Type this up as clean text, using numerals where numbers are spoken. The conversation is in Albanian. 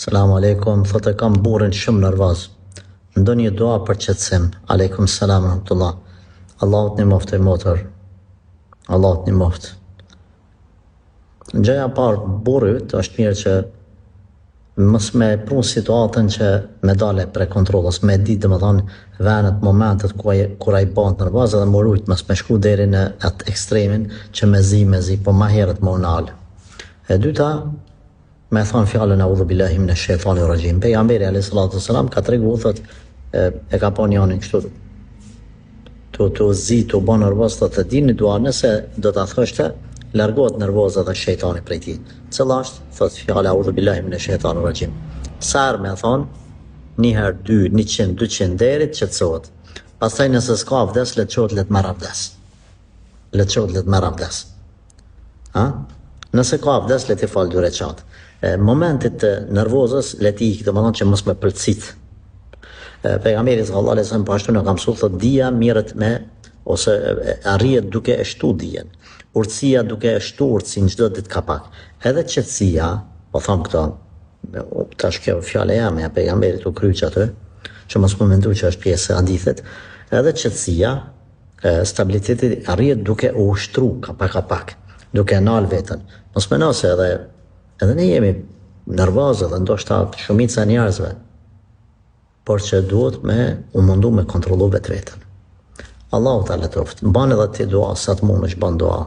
Selamu alaikum, thotë kam burrin shumë nervoz. Ndonjë dua për qetësim. Aleikum selam rahmetullah. Allahut një moftë motor. Allahut një moftë. Gjëja parë burrit është mirë që mos me pru situatën që me dale pre kontrolës, me ditë domethënë venet, momentet kur ai bëhet nervoz edhe më rujt mos me shku deri në atë ekstremin që me zi, po ma herët më unal. E dyta, me thonë fjallën audhu billahi minash shaitanir rajim. Pejgamberi alayhis salatu wassalam ka tregu thot e ka pa njërin kështu të zi, të bën nervoz, thotë dini dua nëse do ta thoshte largohet nervoza dhe shejtani prej tij. Cilla është? Thot fjala audhu billahi minash shaitanir rajim. Sa herë me thonë, një herë, 2, 100, 200 deri të qetësohet. Pastaj nëse s'ka vdes, le të çohet, le të marr abdes. Le të çohet, le të marr abdes. Ha? Nëse ka vdes, le të fal 2 rekat. Momentit të nervozës le të ikë, domethënë që mos me pëlqit. Pejgamberi sallallahu alajhi wasallam po ashtu na ka mësuar thotë dia mirët me ose arrihet duke e shtu dijen. Urtësia duke e shtu urtësinë çdo ditë ka pak. Edhe qetësia, po them këto, tash kjo fjala jam e pejgamberit u kryq atë, që mos më mendoj që është pjesë e hadithit. Edhe qetësia, stabiliteti arrihet duke u ushtru ka pak, duke nal veten. Mos mendoj se edhe ne jemi nervozë dhe ndoshta shumica e njerëzve, por që duhet me u mundu me kontrollu vetveten. Allahu ta letoft. Ban edhe ti dua sa të mundesh, ban dua.